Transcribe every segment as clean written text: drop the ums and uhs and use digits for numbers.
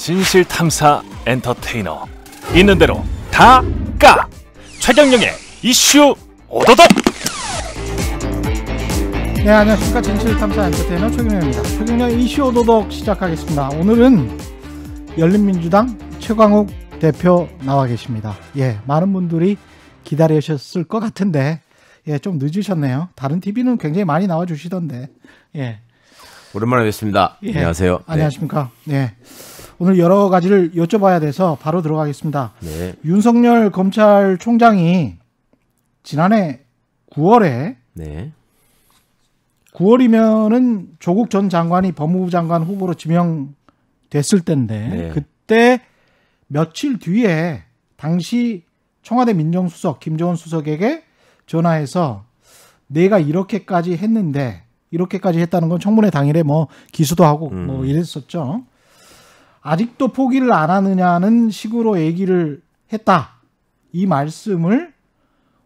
진실탐사 엔터테이너 있는 대로 다 까! 최경영의 이슈 오도독. 네, 안녕하십니까. 진실탐사 엔터테이너 최경영입니다. 최경영의 이슈 오도독 시작하겠습니다. 오늘은 열린민주당 최광욱 대표 나와 계십니다. 예, 많은 분들이 기다리셨을 것 같은데 좀 늦으셨네요. 다른 TV는 굉장히 많이 나와주시던데. 예. 오랜만에 뵙습니다. 예. 안녕하세요. 안녕하십니까. 네. 오늘 여러 가지를 여쭤봐야 돼서 바로 들어가겠습니다. 네. 윤석열 검찰총장이 지난해 9월에 네. 9월이면은 조국 전 장관이 법무부 장관 후보로 지명됐을 때인데 네. 그때 며칠 뒤에 당시 청와대 민정수석 김정은 수석에게 전화해서 내가 이렇게까지 했는데 이렇게까지 했다는 건 청문회 당일에 뭐 기수도 하고 뭐 이랬었죠. 아직도 포기를 안 하느냐는 식으로 얘기를 했다. 이 말씀을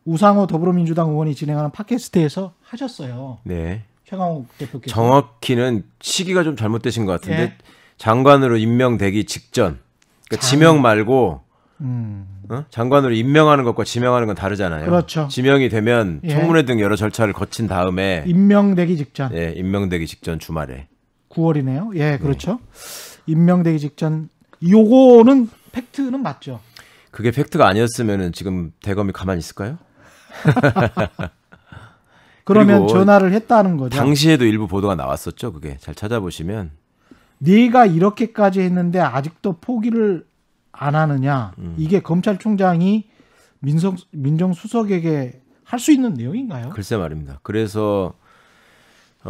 우상호 더불어민주당 의원이 진행하는 팟캐스트에서 하셨어요. 네. 최강욱 대표께서. 정확히는 시기가 좀 잘못되신 것 같은데 예. 장관으로 임명되기 직전. 그러니까 지명 말고 장관으로 임명하는 것과 지명하는 건 다르잖아요. 그렇죠. 지명이 되면 예. 청문회 등 여러 절차를 거친 다음에 임명되기 직전. 예, 임명되기 직전 주말에. 9월이네요. 예, 그렇죠. 임명되기 직전. 요거는 팩트는 맞죠. 그게 팩트가 아니었으면은 지금 대검이 가만히 있을까요? 그러면 전화를 했다는 거죠. 당시에도 일부 보도가 나왔었죠. 그게 잘 찾아보시면. 네가 이렇게까지 했는데 아직도 포기를 안 하느냐. 이게 검찰총장이 민정수석에게 할 수 있는 내용인가요? 글쎄 말입니다. 그래서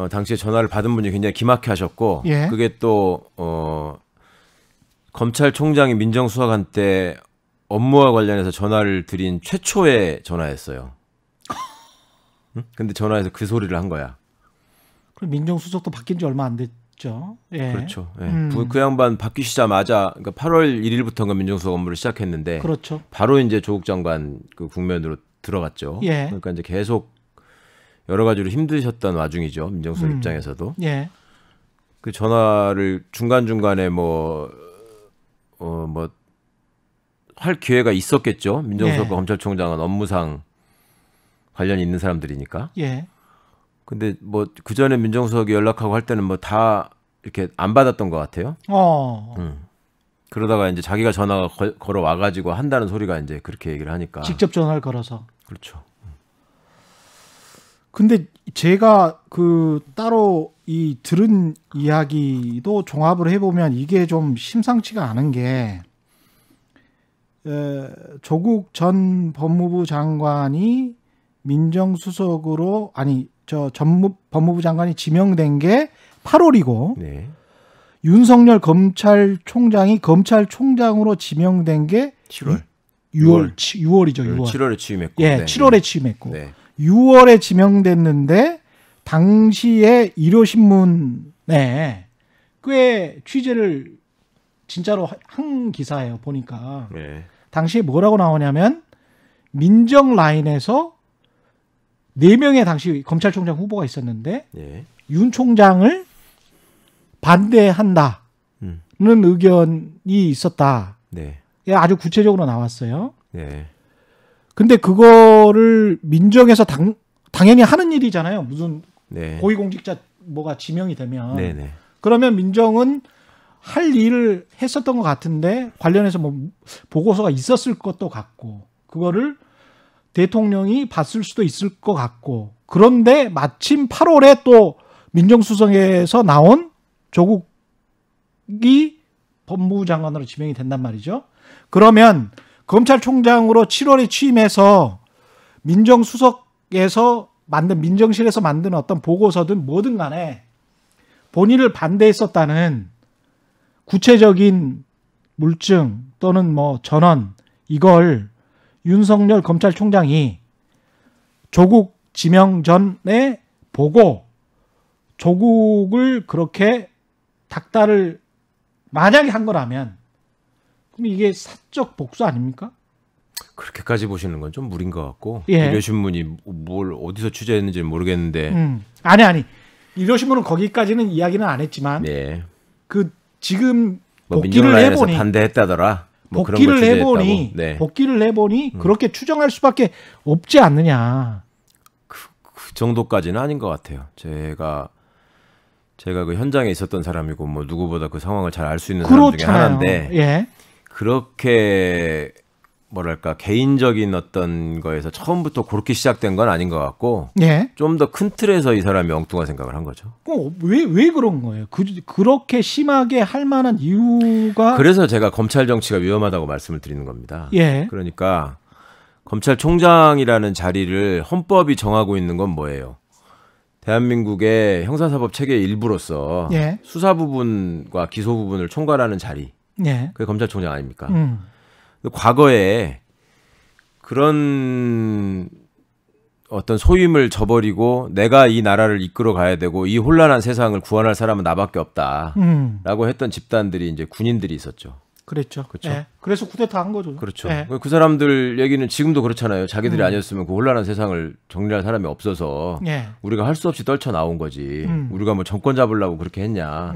당시에 전화를 받은 분이 굉장히 기막혀 하셨고 예. 그게 또 검찰총장이 민정수석한테 업무와 관련해서 전화를 드린 최초의 전화였어요. 응? 근데 전화해서 그 소리를 한 거야. 그럼 민정수석도 바뀐 지 얼마 안 됐죠. 예. 그렇죠. 예. 그 양반 바뀌시자마자 그러니까 8월 1일부터가 민정수석 업무를 시작했는데 그렇죠. 바로 이제 조국 장관 그 국면으로 들어갔죠. 예. 그러니까 이제 계속 여러 가지로 힘드셨던 와중이죠. 민정수석 입장에서도. 예. 그 전화를 중간중간에 할 기회가 있었겠죠. 민정수석과 예. 검찰총장은 업무상 관련이 있는 사람들이니까. 예. 근데 그 전에 민정수석이 연락하고 할 때는 다 이렇게 안 받았던 것 같아요. 그러다가 이제 자기가 전화가 걸어 와가지고 한다는 소리가 이제 그렇게 얘기를 하니까. 직접 전화를 걸어서. 그렇죠. 근데 제가 따로 들은 이야기도 종합을 해보면 이게 좀 심상치가 않은 게 조국 전 법무부 장관이 민정수석으로 법무부 장관이 지명된 게 8월이고 네. 윤석열 검찰총장이 검찰총장으로 지명된 게 7월. 6월이죠. 6월. 7월에 취임했고. 예, 네. 7월에 취임했고. 네. 6월에 지명됐는데 당시에 일요신문에 꽤 취재를 진짜로 한 기사예요. 보니까. 네. 당시에 뭐라고 나오냐면 민정 라인에서 4명의 당시 검찰총장 후보가 있었는데 네. 윤 총장을 반대한다는 의견이 있었다. 네. 예, 아주 구체적으로 나왔어요. 네. 근데 그거를 민정에서 당연히 하는 일이잖아요. 무슨 네. 고위공직자 뭐가 지명이 되면. 네네. 그러면 민정은 할 일을 했었던 것 같은데 관련해서 보고서가 있었을 것도 같고 그거를 대통령이 봤을 수도 있을 것 같고 그런데 마침 8월에 또 민정수석에서 나온 조국이 법무부 장관으로 지명이 된단 말이죠. 그러면 검찰총장으로 7월에 취임해서 민정수석에서 민정실에서 만든 어떤 보고서든 뭐든 간에 본인을 반대했었다는 구체적인 물증 또는 전원 이걸 윤석열 검찰총장이 조국 지명 전에 보고 조국을 그렇게 닥달을 만약에 한 거라면 그럼 이게 사적 복수 아닙니까? 그렇게까지 보시는 건 좀 무리인 것 같고 예. 일요신문이 뭘 어디서 취재했는지는 모르겠는데 아니 일요신문은 거기까지는 이야기는 안 했지만 네. 그 지금 뭐 복귀를 민주라인에서 해보니 반대했다더라. 뭐 그런 복귀를 걸 해보니 취재했다고. 네. 복귀를 해보니 그렇게 추정할 수밖에 없지 않느냐. 그 정도까지는 아닌 것 같아요. 제가 그 현장에 있었던 사람이고 뭐 누구보다 그 상황을 잘 알 수 있는 사람 중에 그렇잖아요. 하나인데 예. 그렇게 뭐랄까 개인적인 어떤 거에서 처음부터 그렇게 시작된 건 아닌 것 같고 예. 좀 더 큰 틀에서 이 사람이 엉뚱한 생각을 한 거죠. 왜 그런 거예요? 그렇게 심하게 할 만한 이유가 그래서 제가 검찰 정치가 위험하다고 말씀을 드리는 겁니다. 예. 그러니까 검찰총장이라는 자리를 헌법이 정하고 있는 건 뭐예요? 대한민국의 형사사법 체계의 일부로서 예. 수사 부분과 기소 부분을 총괄하는 자리. 예. 그게 검찰총장 아닙니까? 음. 과거에 그런 어떤 소임을 저버리고 내가 이 나라를 이끌어 가야 되고 이 혼란한 세상을 구원할 사람은 나밖에 없다라고 했던 집단들이 이제 군인들이 있었죠. 그랬죠. 그렇죠. 예. 그래서 쿠데타 한 거죠. 그렇죠. 예. 그 사람들 얘기는 지금도 그렇잖아요. 자기들이 아니었으면 그 혼란한 세상을 정리할 사람이 없어서 예. 우리가 할 수 없이 떨쳐 나온 거지. 우리가 뭐 정권 잡으려고 그렇게 했냐.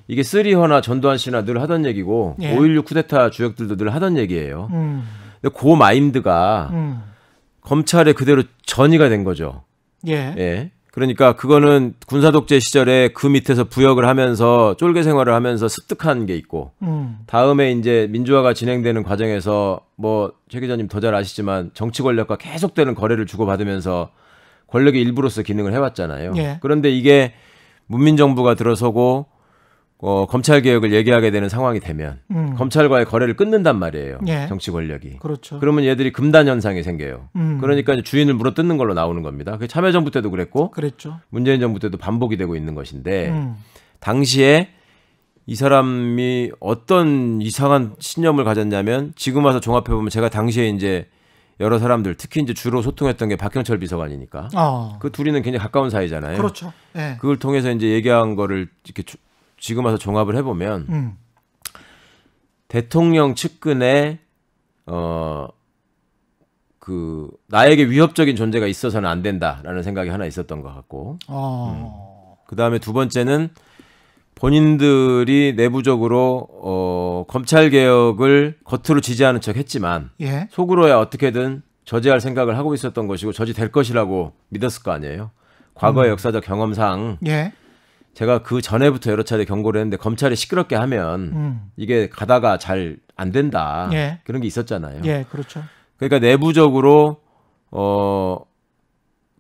이게 쓰리허나 전두환 씨나 늘 하던 얘기고 예. 5.16 쿠데타 주역들도 늘 하던 얘기예요. 음. 근데 그 마인드가 검찰에 그대로 전이가 된 거죠. 예. 예. 그러니까 그거는 군사독재 시절에 그 밑에서 부역을 하면서 쫄개 생활을 하면서 습득한 게 있고 다음에 이제 민주화가 진행되는 과정에서 뭐 최 기자님 더 잘 아시지만 정치 권력과 계속되는 거래를 주고받으면서 권력의 일부로서 기능을 해왔잖아요. 예. 그런데 이게 문민정부가 들어서고 검찰 개혁을 얘기하게 되는 상황이 되면 검찰과의 거래를 끊는단 말이에요. 예. 정치 권력이. 그렇죠. 그러면 얘들이 금단 현상이 생겨요. 그러니까 이제 주인을 물어뜯는 걸로 나오는 겁니다. 그게 참여정부 때도 그랬고 그랬죠. 문재인 정부 때도 반복이 되고 있는 것인데 당시에 이 사람이 어떤 이상한 신념을 가졌냐면 지금 와서 종합해 보면 제가 당시에 이제 여러 사람들 특히 이제 주로 소통했던 게 박형철 비서관이니까 그 둘이는 굉장히 가까운 사이잖아요. 그렇죠. 예. 그걸 통해서 이제 얘기한 거를 이렇게 지금 와서 종합을 해보면 대통령 측근에 그 나에게 위협적인 존재가 있어서는 안 된다라는 생각이 하나 있었던 것 같고 그 다음에 두 번째는 본인들이 내부적으로 검찰 개혁을 겉으로 지지하는 척했지만 예. 속으로야 어떻게든 저지할 생각을 하고 있었던 것이고 저지될 것이라고 믿었을 거 아니에요. 과거의 역사적 경험상 예. 제가 그 전에부터 여러 차례 경고를 했는데 검찰이 시끄럽게 하면 이게 가다가 잘 안 된다. 예. 그런 게 있었잖아요. 예. 그렇죠. 그러니까 내부적으로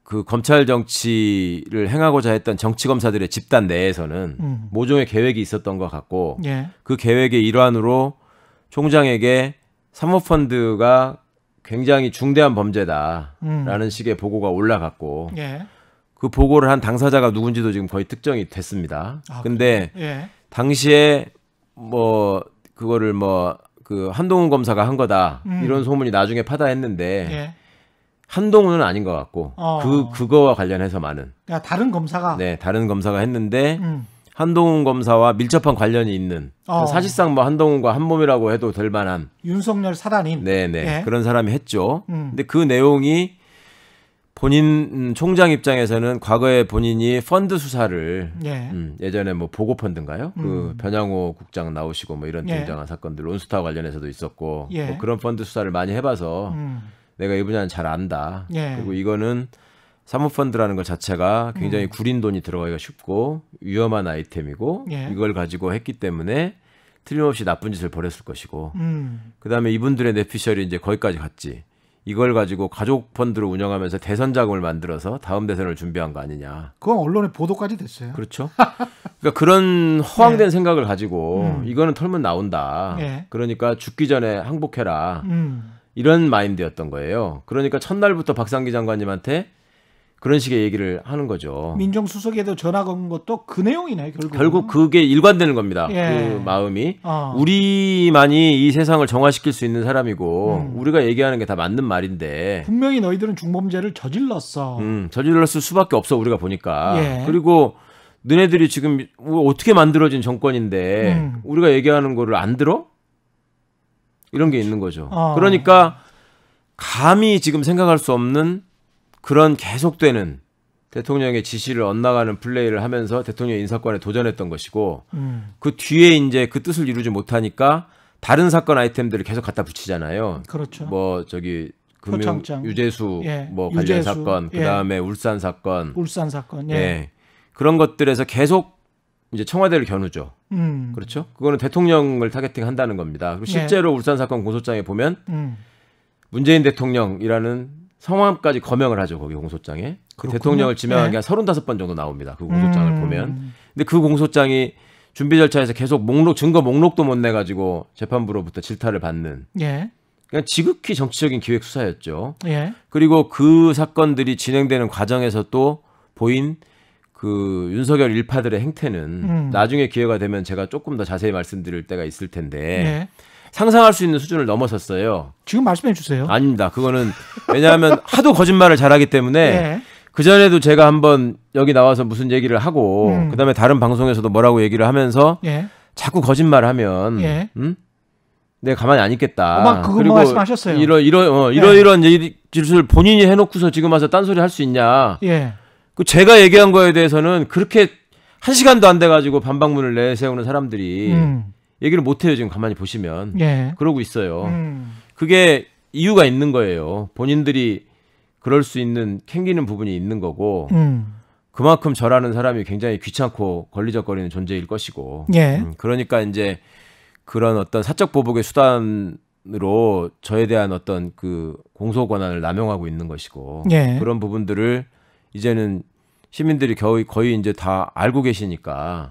그 검찰 정치를 행하고자 했던 정치 검사들의 집단 내에서는 모종의 계획이 있었던 것 같고 예. 그 계획의 일환으로 총장에게 사모펀드가 굉장히 중대한 범죄다라는 식의 보고가 올라갔고 예. 그 보고를 한 당사자가 누군지도 지금 거의 특정이 됐습니다. 근데 예. 당시에 뭐 그거를 뭐 그 한동훈 검사가 한 거다 이런 소문이 나중에 파다했는데 예. 한동훈은 아닌 것 같고 그거와 관련해서 많은 그러니까 다른 검사가 네 다른 검사가 했는데 한동훈 검사와 밀접한 관련이 있는 사실상 뭐 한동훈과 한 몸이라고 해도 될 만한 윤석열 사단인 네네 예. 그런 사람이 했죠. 근데 그 내용이 본인 총장 입장에서는 과거에 본인이 펀드 수사를 예. 예전에 뭐 보고 펀드인가요? 그 변양호 국장 나오시고 뭐 이런 예. 등장한 사건들 론스타 관련해서도 있었고 예. 뭐 그런 펀드 수사를 많이 해봐서 내가 이 분야는 잘 안다. 예. 그리고 이거는 사모펀드라는 것 자체가 굉장히 구린 돈이 들어가기가 쉽고 위험한 아이템이고 예. 이걸 가지고 했기 때문에 틀림없이 나쁜 짓을 벌였을 것이고 그다음에 이분들의 뇌피셜이 이제 거기까지 갔지. 이걸 가지고 가족 펀드로 운영하면서 대선 자금을 만들어서 다음 대선을 준비한 거 아니냐. 그건 언론에 보도까지 됐어요. 그렇죠. 그러니까 그런 허황된 생각을 가지고 이거는 털면 나온다. 예. 그러니까 죽기 전에 항복해라. 이런 마인드였던 거예요. 그러니까 첫날부터 박상기 장관님한테 그런 식의 얘기를 하는 거죠. 민정수석에도 전화 건 것도 그 내용이네 결국. 결국 그게 일관되는 겁니다. 예. 그 마음이 우리만이 이 세상을 정화시킬 수 있는 사람이고 우리가 얘기하는 게 다 맞는 말인데 분명히 너희들은 중범죄를 저질렀어. 저질렀을 수밖에 없어 우리가 보니까. 예. 그리고 너네들이 지금 어떻게 만들어진 정권인데 우리가 얘기하는 거를 안 들어? 이런 게 있는 거죠. 그러니까 감히 지금 생각할 수 없는 그런 계속되는 대통령의 지시를 엇나가는 플레이를 하면서 대통령 인사권에 도전했던 것이고 그 뒤에 이제 그 뜻을 이루지 못하니까 다른 사건 아이템들을 계속 갖다 붙이잖아요. 그렇죠. 뭐 저기 표창장. 유재수 예. 뭐 관련 유재수. 사건, 예. 그다음에 울산 사건, 예. 예. 그런 것들에서 계속 이제 청와대를 겨누죠. 그렇죠? 그거는 대통령을 타겟팅한다는 겁니다. 그리고 실제로 울산 사건 공소장에 보면 문재인 대통령이라는 성함까지 거명을 하죠. 거기 공소장에. 대통령을 지명한 게 한 35번 정도 나옵니다. 그 공소장을 보면. 근데 그 공소장이 준비 절차에서 계속 증거 목록도 못 내가지고 재판부로부터 질타를 받는. 예. 그냥 지극히 정치적인 기획 수사였죠. 예. 그리고 그 사건들이 진행되는 과정에서 또 보인 그 윤석열 일파들의 행태는 나중에 기회가 되면 제가 조금 더 자세히 말씀드릴 때가 있을 텐데 예. 상상할 수 있는 수준을 넘어섰어요. 지금 말씀해 주세요. 아닙니다. 그거는 왜냐하면 하도 거짓말을 잘하기 때문에 예. 그전에도 제가 한번 여기 나와서 무슨 얘기를 하고 그다음에 다른 방송에서도 뭐라고 얘기를 하면서 예. 자꾸 거짓말을 하면 예. 내가 가만히 안 있겠다. 막 그거 그리고 말씀하셨어요. 이런 짓을 본인이 해놓고서 지금 와서 딴소리 할 수 있냐. 예. 그 제가 얘기한 거에 대해서는 그렇게 1시간도 안 돼가지고 반박문을 내세우는 사람들이 얘기를 못해요. 지금 가만히 보시면. 예. 그러고 있어요. 그게 이유가 있는 거예요. 본인들이 그럴 수 있는 캥기는 부분이 있는 거고 그만큼 저라는 사람이 굉장히 귀찮고 걸리적거리는 존재일 것이고 예. 그러니까 이제 그런 어떤 사적 보복의 수단으로 저에 대한 어떤 그 공소 권한을 남용하고 있는 것이고 예. 그런 부분들을 이제는 시민들이 거의 이제 다 알고 계시니까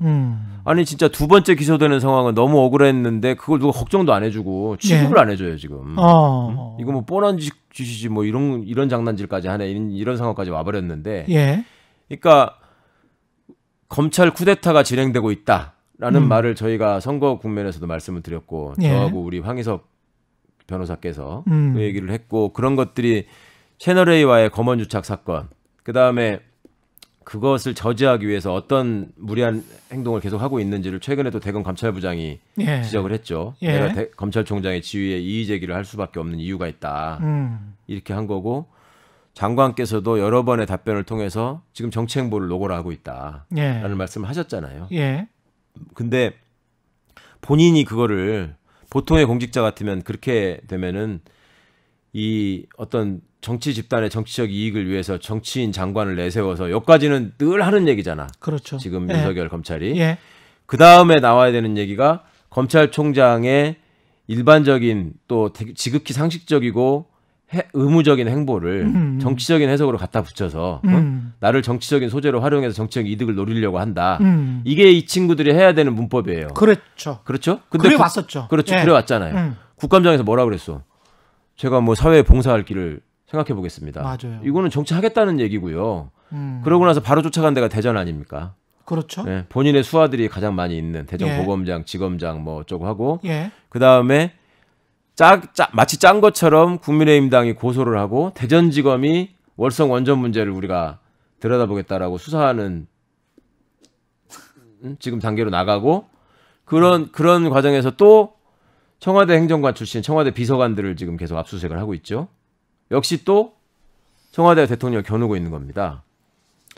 아니 진짜 두 번째 기소되는 상황은 너무 억울했는데 그걸 누가 걱정도 안 해주고 취급을 예. 안 해줘요 지금. 이거 뭐 뻔한 짓이지 뭐 이런 장난질까지 하네 이런 상황까지 와버렸는데. 예. 그러니까 검찰 쿠데타가 진행되고 있다라는 말을 저희가 선거 국면에서도 말씀을 드렸고 예. 저하고 우리 황희석 변호사께서 그 얘기를 했고 그런 것들이 채널A와의 검언유착 사건 그 다음에 그것을 저지하기 위해서 어떤 무리한 행동을 계속 하고 있는지를 최근에도 대검 감찰부장이 예. 지적을 했죠. 예. 내가 검찰총장의 지위에 이의 제기를 할 수밖에 없는 이유가 있다. 이렇게 한 거고 장관께서도 여러 번의 답변을 통해서 지금 정치 행보를 노고라 하고 있다라는 예. 말씀을 하셨잖아요. 예. 근데 본인이 그거를 보통의 공직자 같으면 그렇게 되면은 이 어떤 정치 집단의 정치적 이익을 위해서 정치인 장관을 내세워서 여기까지는 늘 하는 얘기잖아. 그렇죠. 지금 예. 윤석열 검찰이. 예. 그 다음에 나와야 되는 얘기가 검찰총장의 일반적인 또 지극히 상식적이고 의무적인 행보를 정치적인 해석으로 갖다 붙여서 나를 정치적인 소재로 활용해서 정치적 이득을 노리려고 한다. 이게 이 친구들이 해야 되는 문법이에요. 그렇죠. 그렇죠? 그래 왔었죠. 그렇죠. 예. 그래 왔잖아요. 국감장에서 뭐라 그랬어? 제가 뭐 사회에 봉사할 길을 생각해 보겠습니다. 맞아요. 이거는 정치하겠다는 얘기고요. 그러고 나서 바로 쫓아간 데가 대전 아닙니까? 그렇죠. 네, 본인의 수하들이 가장 많이 있는 대전 예. 고검장, 지검장 뭐 어쩌고 하고 예. 그 다음에 마치 짠 것처럼 국민의힘당이 고소를 하고 대전지검이 월성 원전 문제를 우리가 들여다보겠다라고 수사하는 지금 단계로 나가고 그런 과정에서 또 청와대 행정관 출신 청와대 비서관들을 지금 계속 압수수색을 하고 있죠. 역시 또 청와대 대통령을 겨누고 있는 겁니다.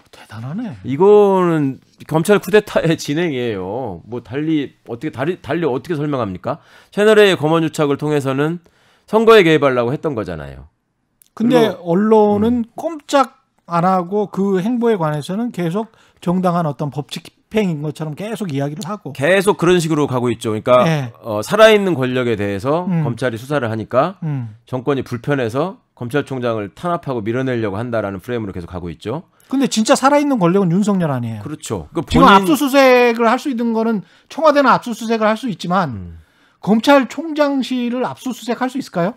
대단하네. 이거는 검찰 쿠데타의 진행이에요. 뭐 달리 어떻게 설명합니까? 채널A의 검언유착을 통해서는 선거에 개입하려고 했던 거잖아요. 근데 그리고, 언론은 꼼짝 안 하고 그 행보에 관해서는 계속 정당한 어떤 법칙 집행인 것처럼 계속 이야기를 하고 계속 그런 식으로 가고 있죠. 그러니까 네. 살아있는 권력에 대해서 검찰이 수사를 하니까 정권이 불편해서 검찰총장을 탄압하고 밀어내려고 한다라는 프레임으로 계속 가고 있죠. 근데 진짜 살아있는 권력은 윤석열 아니에요. 그렇죠. 그러니까 지금 압수수색을 할 수 있는 거는 청와대는 압수수색을 할 수 있지만 검찰총장실을 압수수색할 수 있을까요?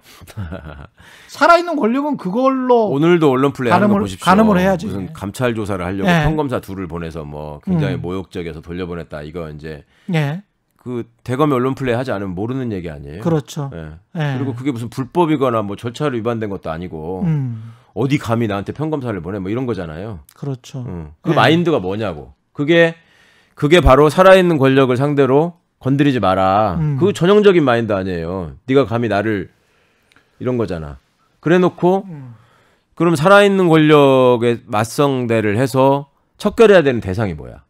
살아있는 권력은 그걸로 오늘도 언론 플레이 하는 거 보십시오. 가늠을 해야지. 무슨 감찰 조사를 하려고 네. 평검사 둘을 보내서 뭐 굉장히 모욕적이어서 돌려보냈다. 이거 이제 예. 그 대검이 언론 플레이 하지 않으면 모르는 얘기 아니에요. 그렇죠. 예. 예. 그리고 그게 무슨 불법이거나 뭐 절차를 위반된 것도 아니고 어디 감히 나한테 평검사를 보내 뭐 이런 거잖아요. 그렇죠. 그 마인드가 뭐냐고. 그게 바로 살아있는 권력을 상대로 건드리지 마라. 그 전형적인 마인드 아니에요. 네가 감히 나를 이런 거잖아. 그래놓고 그럼 살아있는 권력에 맞성대를 해서 척결해야 되는 대상이 뭐야?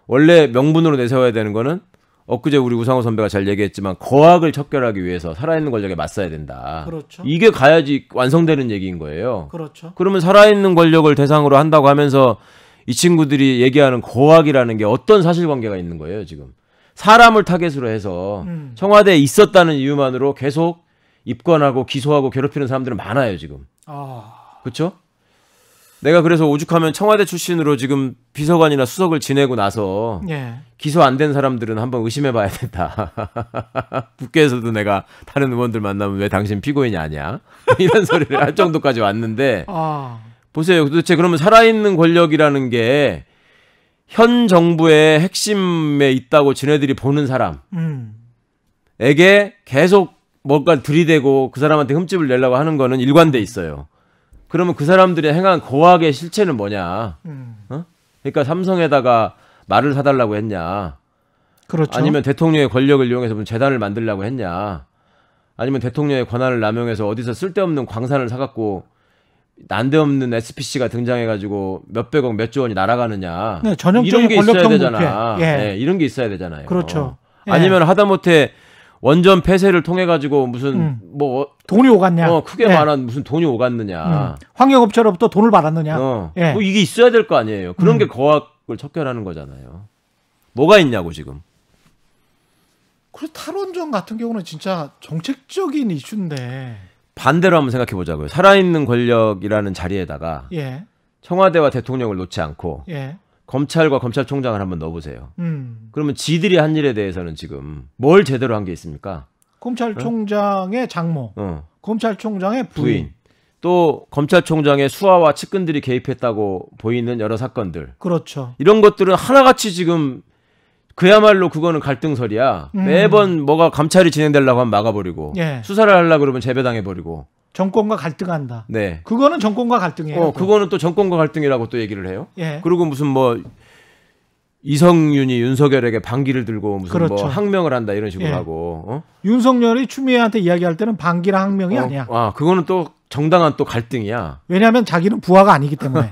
원래 명분으로 내세워야 되는 거는 엊그제 우리 우상호 선배가 잘 얘기했지만 거악을 척결하기 위해서 살아있는 권력에 맞서야 된다. 그렇죠. 이게 가야지 완성되는 얘기인 거예요. 그렇죠. 그러면 살아있는 권력을 대상으로 한다고 하면서 이 친구들이 얘기하는 거악이라는 게 어떤 사실관계가 있는 거예요, 지금. 사람을 타겟으로 해서 청와대에 있었다는 이유만으로 계속 입건하고 기소하고 괴롭히는 사람들은 많아요, 지금. 그렇죠? 내가 그래서 오죽하면 청와대 출신으로 지금 비서관이나 수석을 지내고 나서 예. 기소 안 된 사람들은 한번 의심해봐야 된다. 국회에서도 내가 다른 의원들 만나면 왜 당신 피고인이 아니야? 이런 소리를 할 정도까지 왔는데 보세요. 도대체 그러면 살아있는 권력이라는 게 현 정부의 핵심에 있다고 지네들이 보는 사람에게 계속 뭔가 들이대고 그 사람한테 흠집을 내려고 하는 거는 일관돼 있어요. 그러면 그 사람들이 행한 고악의 실체는 뭐냐? 어? 그러니까 삼성에다가 말을 사달라고 했냐? 그렇죠. 아니면 대통령의 권력을 이용해서 무슨 재단을 만들려고 했냐? 아니면 대통령의 권한을 남용해서 어디서 쓸데없는 광산을 사갖고 난데없는 SPC가 등장해가지고 몇백억 몇조 원이 날아가느냐? 네, 전형적인 이런 게 있어야 권력형 되잖아. 예. 네, 이런 게 있어야 되잖아요. 그렇죠. 예. 아니면 하다못해 원전 폐쇄를 통해 가지고 무슨 뭐 돈이 오갔냐? 크게 말한 무슨 돈이 오갔느냐? 환경업체로부터 돈을 받았느냐? 예. 뭐 이게 있어야 될 거 아니에요. 그런 게 거악을 척결하는 거잖아요. 뭐가 있냐고 지금. 그리고 탈원전 같은 경우는 진짜 정책적인 이슈인데 반대로 한번 생각해 보자고요. 살아있는 권력이라는 자리에다가 예. 청와대와 대통령을 놓지 않고 예. 검찰과 검찰총장을 한번 넣어보세요. 그러면 지들이 한 일에 대해서는 지금 뭘 제대로 한 게 있습니까? 검찰총장의 장모, 검찰총장의 부인, 또 검찰총장의 수하와 측근들이 개입했다고 보이는 여러 사건들. 그렇죠. 이런 것들은 하나같이 지금 그야말로 그거는 갈등설이야. 매번 뭐가 감찰이 진행되려고 하면 막아버리고 예. 수사를 하려고 그러면 재배당해버리고. 정권과 갈등한다. 네. 그거는 정권과 갈등이에요. 그거는 또 정권과 갈등이라고 또 얘기를 해요. 예. 그리고 무슨 뭐 이성윤이 윤석열에게 반기를 들고 무슨 그렇죠. 뭐 항명을 한다 이런 식으로 예. 하고. 윤석열이 추미애한테 이야기할 때는 반기랑 항명이 아니야. 그거는 또 정당한 또 갈등이야. 왜냐하면 자기는 부하가 아니기 때문에.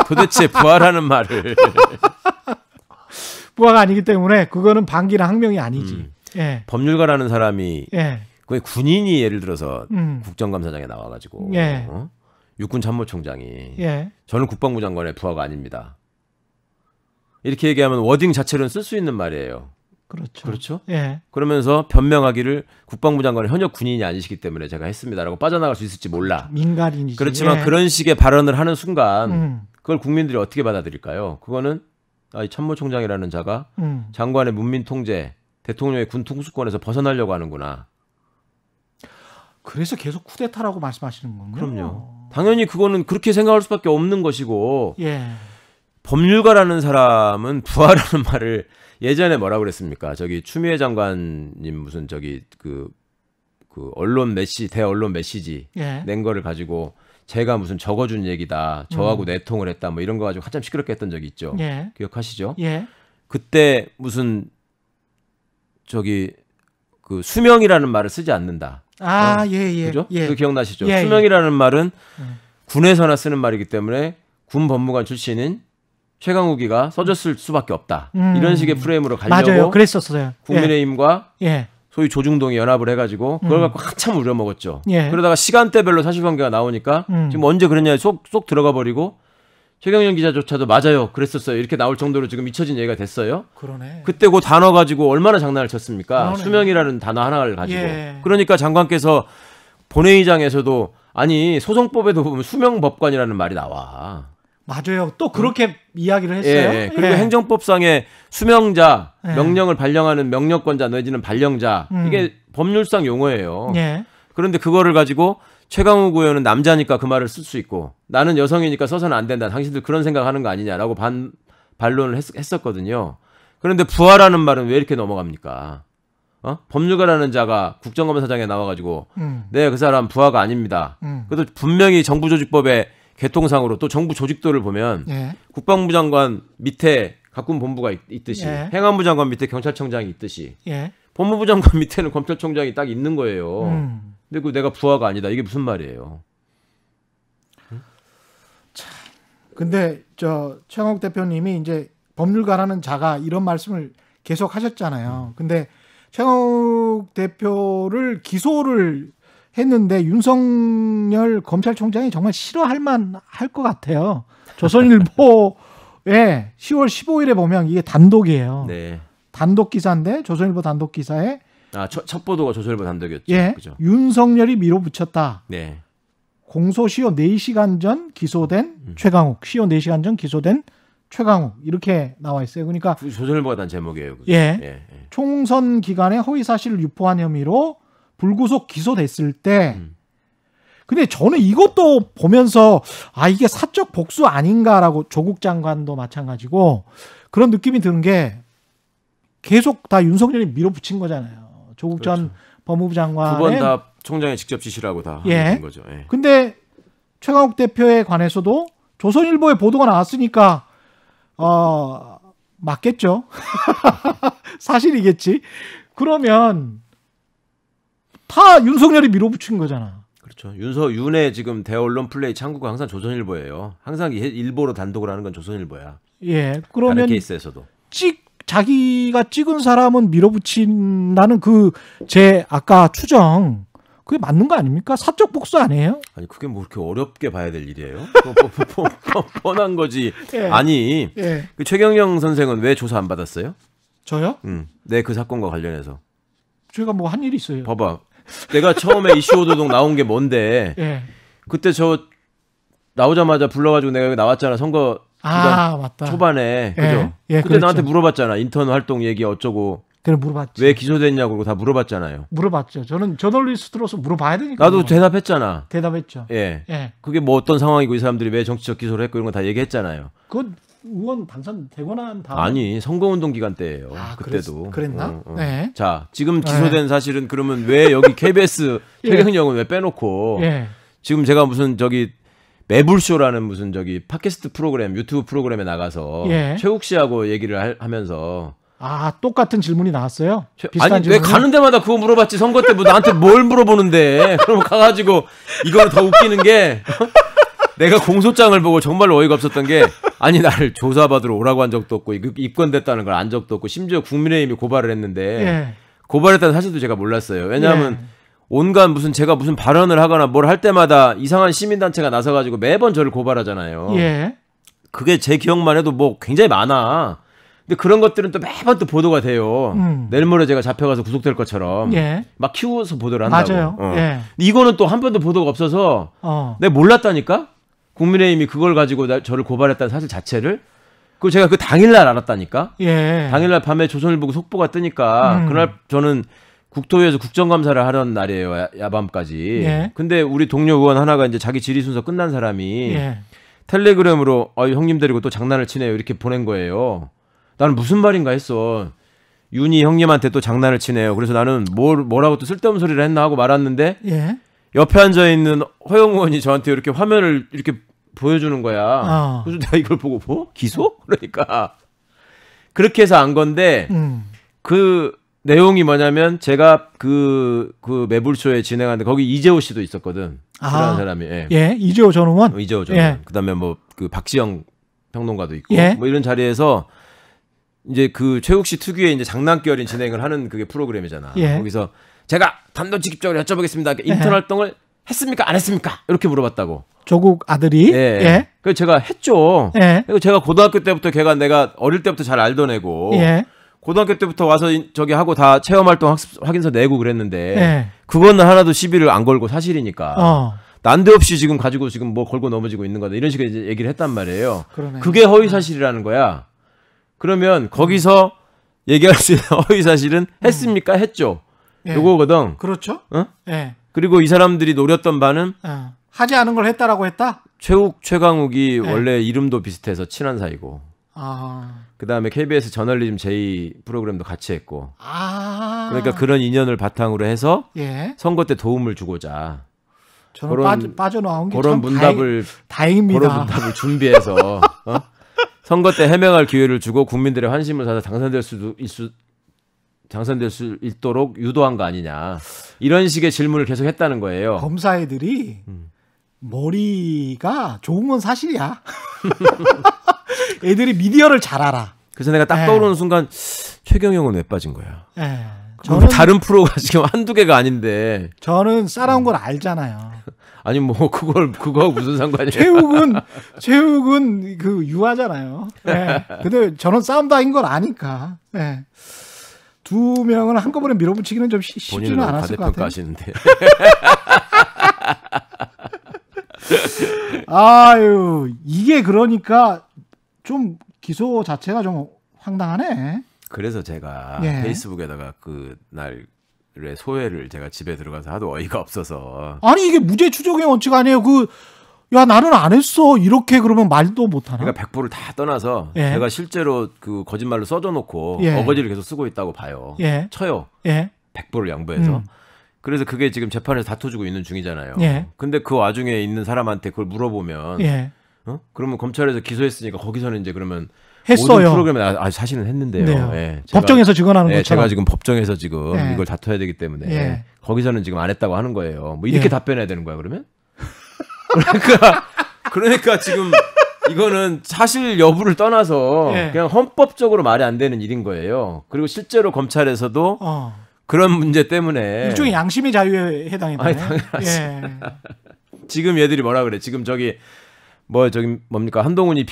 도대체 부하라는 말을. 부하가 아니기 때문에 그거는 반기랑 항명이 아니지. 예. 법률가라는 사람이 예. 거의 군인이 예를 들어서 국정감사장에 나와가지고 예. 육군 참모총장이 예. 저는 국방부 장관의 부하가 아닙니다. 이렇게 얘기하면 워딩 자체로는 쓸 수 있는 말이에요. 그렇죠. 그렇죠? 예. 그러면서 변명하기를 국방부 장관은 현역 군인이 아니시기 때문에 제가 했습니다라고 빠져나갈 수 있을지 몰라. 민간인이지. 그렇지만 예. 그런 식의 발언을 하는 순간 그걸 국민들이 어떻게 받아들일까요? 그거는 이 참모총장이라는 자가 장관의 문민 통제, 대통령의 군 통수권에서 벗어나려고 하는구나. 그래서 계속 쿠데타라고 말씀하시는 건가요? 그럼요. 당연히 그거는 그렇게 생각할 수밖에 없는 것이고 예. 법률가라는 사람은 부하라는 말을 예전에 뭐라고 그랬습니까? 저기 추미애 장관님 무슨 저기 그 언론 대언론 메시지 예. 낸 거를 가지고 제가 무슨 적어준 얘기다. 저하고 내통을 했다. 뭐 이런 거 가지고 한참 시끄럽게 했던 적이 있죠. 예. 기억하시죠? 예. 그때 무슨 저기 그 수명이라는 말을 쓰지 않는다. 예. 그죠? 예. 그 기억나시죠? 예, 수명이라는 말은 군에서나 쓰는 말이기 때문에 군 법무관 출신인 최강욱이가 써줬을 수밖에 없다. 이런 식의 프레임으로 가려고 맞아요. 그랬었어요. 국민의힘과 예. 소위 조중동이 연합을 해가지고 그걸 갖고 한참 우려먹었죠. 예. 그러다가 시간대별로 사실관계가 나오니까 지금 언제 그랬냐 쏙 들어가 버리고 최경영 기자조차도 맞아요. 그랬었어요. 이렇게 나올 정도로 지금 잊혀진 얘기가 됐어요. 그러네. 그때 그 단어 가지고 얼마나 장난을 쳤습니까? 그러네. 수명이라는 단어 하나를 가지고. 예. 그러니까 장관께서 본회의장에서도 아니 소송법에도 보면 수명법관이라는 말이 나와. 맞아요. 또 그렇게 이야기를 했어요. 예. 그리고 행정법상의 수명자, 예. 명령을 발령하는 명령권자 내지는 발령자 이게 법률상 용어예요. 예. 그런데 그거를 가지고 최강욱 의원은 남자니까 그 말을 쓸 수 있고 나는 여성이니까 써서는 안 된다. 당신들 그런 생각하는 거 아니냐라고 반론을 했었거든요. 그런데 부하라는 말은 왜 이렇게 넘어갑니까? 법률가라는 자가 국정감사장에 나와가지고 네, 그 사람 부하가 아닙니다. 그래도 분명히 정부조직법에 개통상으로 또 정부 조직도를 보면 예. 국방부 장관 밑에 각군본부가 있듯이 예. 행안부 장관 밑에 경찰청장이 있듯이 예. 법무부 장관 밑에는 검찰총장이 딱 있는 거예요. 근데 그 내가 부하가 아니다. 이게 무슨 말이에요? 근데 저 최강욱 대표님이 이제 법률가라는 자가 이런 말씀을 계속 하셨잖아요. 근데 최강욱 대표를 기소를 했는데 윤석열 검찰총장이 정말 싫어할 만할 것 같아요. 조선일보에 10월 15일에 보면 이게 단독이에요. 네. 단독 기사인데 조선일보 단독 기사에 첫 보도가 조선일보 단독이었죠. 예, 그죠? 윤석열이 밀어붙였다. 네. 공소시효 4시간 전 기소된 최강욱, 시효 4시간 전 기소된 최강욱 이렇게 나와 있어요. 그러니까 조선일보가 단 제목이에요. 그죠? 예, 예. 총선 기간에 허위 사실을 유포한 혐의로 불구속 기소됐을 때, 근데 저는 이것도 보면서 이게 사적 복수 아닌가라고 조국 장관도 마찬가지고 그런 느낌이 드는 게 계속 다 윤석열이 밀어붙인 거잖아요. 조국 전 법무부 장관의 2번 다 총장의 직접 지시라고 다 하는 거죠. 예. 근데 최강욱 대표에 관해서도 조선일보에 보도가 나왔으니까 맞겠죠. 사실이겠지. 그러면 다 윤석열이 밀어붙인 거잖아. 그렇죠. 윤의 지금 대언론 플레이 창구가 항상 조선일보예요. 항상 일보로 단독을 하는 건 조선일보야. 예. 다른 그러면 케이스에서도. 자기가 찍은 사람은 밀어붙인다는 제 아까 추정 그게 맞는 거 아닙니까? 사적 복수 아니에요? 아니 그게 뭐 그렇게 어렵게 봐야 될 일이에요? 뻔한 거지. 예. 아니 예. 그 최경영 선생은 왜 조사 안 받았어요? 저요? 네, 그 사건과 관련해서. 제가 뭐 한 일이 있어요. 봐봐. 내가 처음에 이슈 오도독 나온 게 뭔데? 예. 그때 저 나오자마자 불러가지고 내가 여기 나왔잖아. 선거 기간 맞다. 초반에. 예. 그죠? 예, 그때 그랬죠. 나한테 물어봤잖아. 인턴 활동 얘기 어쩌고. 그래 물어봤지. 왜 기소됐냐고 다 물어봤잖아요. 물어봤죠. 저는 저널리스트로서 물어봐야 되니까. 나도 대답했잖아. 대답했죠. 예. 예. 그게 뭐 어떤 상황이고 이 사람들이 왜 정치적 기소를 했고 이런 거 다 얘기했잖아요. 그건 의원 당선되고 난 다음. 아니 선거운동 기간 때예요. 그때도. 그랬나? 네. 자 지금 기소된 사실은 그러면 왜 여기 KBS 예. 최경영은 왜 빼놓고 예. 지금 제가 무슨 저기 매불쇼라는 무슨 저기 팟캐스트 프로그램 유튜브 프로그램에 나가서 예. 최욱 씨하고 얘기를 하면서 똑같은 질문이 나왔어요? 비슷한 아니 왜 질문이? 가는 데마다 그거 물어봤지 선거 때 뭐 나한테 뭘 물어보는데 그럼 가가지고 이거는 더 웃기는 게 내가 공소장을 보고 정말로 어이가 없었던 게 아니 나를 조사받으러 오라고 한 적도 없고 입건됐다는 걸 안 적도 없고 심지어 국민의힘이 고발을 했는데 예. 고발했다는 사실도 제가 몰랐어요. 왜냐하면 예. 온갖 제가 무슨 발언을 하거나 뭘 할 때마다 이상한 시민단체가 나서가지고 매번 저를 고발하잖아요. 예. 그게 제 기억만 해도 뭐 굉장히 많아. 근데 그런 것들은 또 매번 또 보도가 돼요. 내일 모레 제가 잡혀가서 구속될 것처럼 예. 막 키워서 보도를 한다고. 맞아요. 예. 이거는 또 한 번도 보도가 없어서 내가 몰랐다니까. 국민의힘이 그걸 가지고 저를 고발했다는 사실 자체를. 그리고 제가 그 당일날 알았다니까. 예. 당일날 밤에 조선일보 속보가 뜨니까 그날 저는 국토위에서 국정감사를 하던 날이에요. 야밤까지. 예. 근데 우리 동료 의원 하나가 이제 자기 질의 순서 끝난 사람이 예. 텔레그램으로 형님 데리고 또 장난을 치네요. 이렇게 보낸 거예요. 나는 무슨 말인가 했어. 윤희 형님한테 또 장난을 치네요. 그래서 나는 뭐라고 또 쓸데없는 소리를 했나 하고 말았는데 예. 옆에 앉아 있는 허영 의원이 저한테 이렇게 화면을 이렇게 보여주는 거야. 그래서 내가 이걸 보고 뭐? 기소? 그러니까 그렇게 해서 안 건데 그 내용이 뭐냐면 제가 그 매불쇼에 진행하는데 거기 이재호 씨도 있었거든. 그런 사람이. 예. 예. 이재호 전 의원. 이재호 전 예. 의원. 그다음에 뭐 그 박지영 평론가도 있고 예. 뭐 이런 자리에서 이제 그 최욱 씨 특유의 이제 장난기 어린 진행을 하는 그게 프로그램이잖아. 예. 거기서 제가 단도직입적으로 여쭤보겠습니다. 인턴 활동을 했습니까? 안 했습니까? 이렇게 물어봤다고. 조국 아들이. 예. 예. 그래서 제가 했죠. 예. 그리고 제가 고등학교 때부터 내가 어릴 때부터 잘 알던 애고. 예. 고등학교 때부터 와서 저기 하고 다 체험 활동 확인서 내고 그랬는데 예. 그거는 하나도 시비를 안 걸고 사실이니까. 난데없이 지금 가지고 지금 뭐 걸고 넘어지고 있는 거다. 이런 식의 이제 얘기를 했단 말이에요. 그러네. 그게 허위 사실이라는 거야. 그러면 거기서 얘기할 수 있는 허위 사실은 했습니까? 했죠. 예. 요거거든. 그렇죠. 어? 예. 그리고 이 사람들이 노렸던 바는 하지 않은 걸 했다라고 했다? 최강욱이 예. 원래 이름도 비슷해서 친한 사이고. 그다음에 KBS 저널리즘 제2 프로그램도 같이 했고. 그러니까 그런 인연을 바탕으로 해서 예. 선거 때 도움을 주고자. 저는 빠져나온 게 그런 참 문답을 다행입니다. 그런 문답을 준비해서 선거 때 해명할 기회를 주고 국민들의 환심을 사서 당선될 수 있도록 유도한 거 아니냐. 이런 식의 질문을 계속 했다는 거예요. 검사애들이 머리가 좋은 건 사실이야. 애들이 미디어를 잘 알아. 그래서 내가 딱 예. 떠오르는 순간 최경영은 왜 빠진 거야? 예. 저는 다른 프로가 지금 한두 개가 아닌데. 저는 싸나운 걸 알잖아요. 아니 뭐 그거하고 무슨 상관이에요? 체육은 그 유하잖아요. 예. 근데 저는 싸움다인 걸 아니까. 예. 두 명을 한꺼번에 밀어붙이기는 좀 쉽지는 않았을 것 같아요. 하시는데. 아유, 이게 그러니까 좀 기소 자체가 좀 황당하네. 그래서 제가 예. 페이스북에다가 그 날의 소회를 제가 집에 들어가서 하도 어이가 없어서. 아니 이게 무죄 추정의 원칙 아니에요. 야 나는 안 했어 이렇게 그러면 말도 못 하나? 그러니까 100%를 다 떠나서 예. 제가 실제로 그 거짓말로 써줘놓고 예. 어거지를 계속 쓰고 있다고 봐요. 예. 쳐요. 예. 100%를 양보해서. 그래서 그게 지금 재판에서 다퉈주고 있는 중이잖아요. 예. 근데 그 와중에 있는 사람한테 그걸 물어보면 예. 그러면 검찰에서 기소했으니까 거기서는 이제 그러면 했어요. 모든 프로그램에 사실은 했는데요. 네요. 예, 제가, 법정에서 증언하는 것처럼. 제가 지금 법정에서 지금 예. 이걸 다퉈야 되기 때문에 예. 거기서는 지금 안 했다고 하는 거예요. 뭐 이렇게 예. 답변해야 되는 거야 그러면? 그러니까 지금 이거는 사실 여부를 떠나서 예. 그냥 헌법적으로 말이 안 되는 일인 거예요. 그리고 실제로 검찰에서도 그런 문제 때문에 일종의 양심의 자유에 해당이 되네. 아니, 당연하지. 예. 지금 얘들이 뭐라 그래? 지금 저기 뭡니까? 한동훈이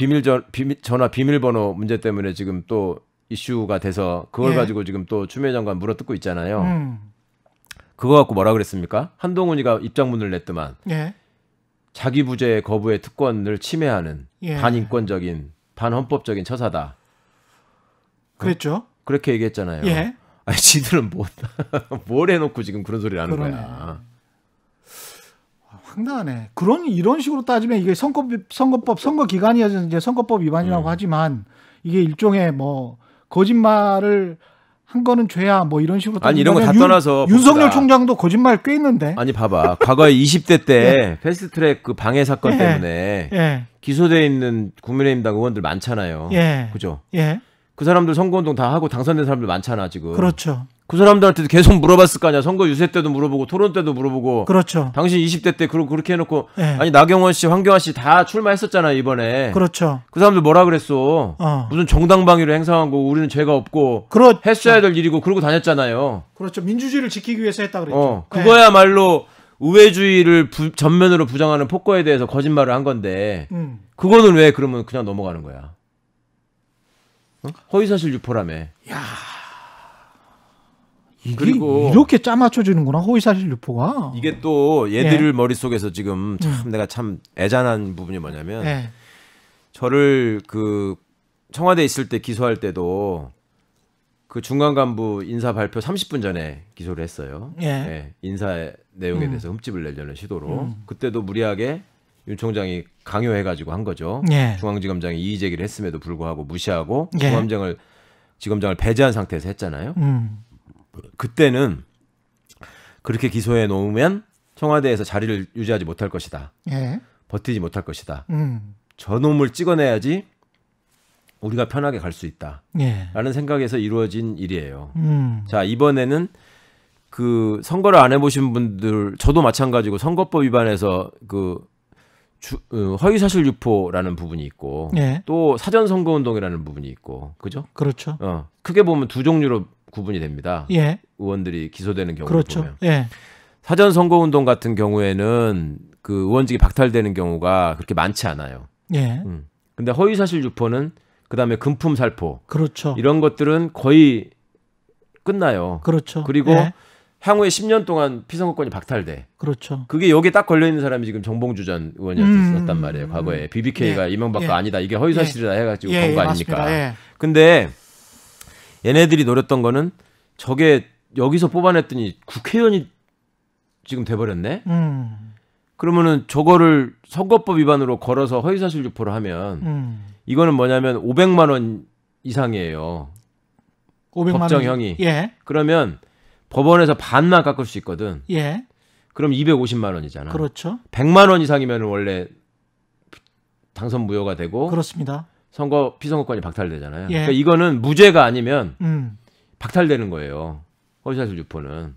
전화 비밀번호 문제 때문에 지금 또 이슈가 돼서 그걸 예. 가지고 지금 또 추미애 장관 물어뜯고 있잖아요. 그거 갖고 뭐라 그랬습니까? 한동훈이가 입장문을 냈더만 예. 자기 부재 거부의 특권을 침해하는 예. 반인권적인 반헌법적인 처사다. 그랬죠. 그렇게 얘기했잖아요. 예. 아니 지들은 뭘 해놓고 지금 그런 소리를 하는 그러네. 거야. 황당하네. 이런 식으로 따지면 이게 선거법 선거 기간이어서 이제 선거법 위반이라고 하지만 이게 일종의 뭐 거짓말을 한 거는 죄야 뭐 이런 식으로 아니 이런 거 다 따지면 떠나서 윤석열 봅시다. 총장도 거짓말 꽤 있는데. 아니 봐봐. 과거에 20대 때 패스트트랙 그 방해 사건 예. 때문에 예. 기소돼 있는 국민의힘당 의원들 많잖아요. 예. 그죠? 예. 그 사람들 선거운동 다 하고 당선된 사람들 많잖아 지금. 그렇죠. 그 사람들한테도 계속 물어봤을 거 아니야. 선거 유세 때도 물어보고 토론 때도 물어보고. 그렇죠. 당신 20대 때 그렇게 해놓고 예. 아니 나경원 씨, 황교안 씨 다 출마했었잖아 이번에. 그렇죠. 그 사람들 뭐라 그랬어? 어. 무슨 정당방위를 행사한 거 우리는 죄가 없고 했어야 될 일이고 그러고 다녔잖아요. 그렇죠. 민주주의를 지키기 위해서 했다 그랬죠. 그거야말로 의회주의를 전면으로 부정하는 폭거에 대해서 거짓말을 한 건데 그거는 왜 그러면 그냥 넘어가는 거야? 허위사실 유포라며. 야, 그리고 이렇게 짜맞춰지는구나 허위사실 유포가. 이게 또 얘들 머릿속에서 지금 참 내가 참 애잔한 부분이 뭐냐면 예. 저를 그 청와대 있을 때 기소할 때도 그 중간 간부 인사 발표 30분 전에 기소를 했어요. 예. 인사 내용에 대해서 흠집을 내려는 시도로. 그때도 무리하게 윤 총장이 강요해가지고 한 거죠. 예. 중앙지검장이 이의 제기를 했음에도 불구하고 무시하고 예. 지검장을 배제한 상태에서 했잖아요. 그때는 그렇게 기소해 놓으면 청와대에서 자리를 유지하지 못할 것이다. 예. 버티지 못할 것이다. 저놈을 찍어내야지 우리가 편하게 갈 수 있다. 예. 라는 생각에서 이루어진 일이에요. 자, 이번에는 그 선거를 안 해보신 분들, 저도 마찬가지고 선거법 위반해서 그 허위사실 유포라는 부분이 있고 예. 또 사전 선거운동이라는 부분이 있고, 그죠? 그렇죠. 크게 보면 두 종류로 구분이 됩니다. 예. 의원들이 기소되는 경우를 그렇죠. 보면 예. 사전 선거운동 같은 경우에는 그 의원직이 박탈되는 경우가 그렇게 많지 않아요. 예. 근데 허위사실 유포는 그다음에 금품 살포 그렇죠. 이런 것들은 거의 끝나요. 그렇죠. 그리고 예. 향후에 10년 동안 피선거권이 박탈돼. 그렇죠. 그게 여기에 딱 걸려 있는 사람이 지금 정봉주 전 의원이었단 말이에요. 과거에 BBK가 예. 이명박과 예. 아니다. 이게 허위사실이다 해가지고 예. 건 거 예. 아닙니까? 맞습니다. 예. 근데 얘네들이 노렸던 거는 저게 여기서 뽑아냈더니 국회의원이 지금 돼버렸네. 그러면은 저거를 선거법 위반으로 걸어서 허위사실 유포를 하면 이거는 뭐냐면 500만 원 이상이에요. 500만 법정형이. 예. 그러면 법원에서 반만 깎을 수 있거든. 예. 그럼 250만 원이잖아. 그렇죠. 100만 원 이상이면 원래 당선 무효가 되고 그렇습니다. 피선거권이 박탈되잖아요. 예. 그러니까 이거는 무죄가 아니면 음. 박탈되는 거예요. 허위사실 유포는.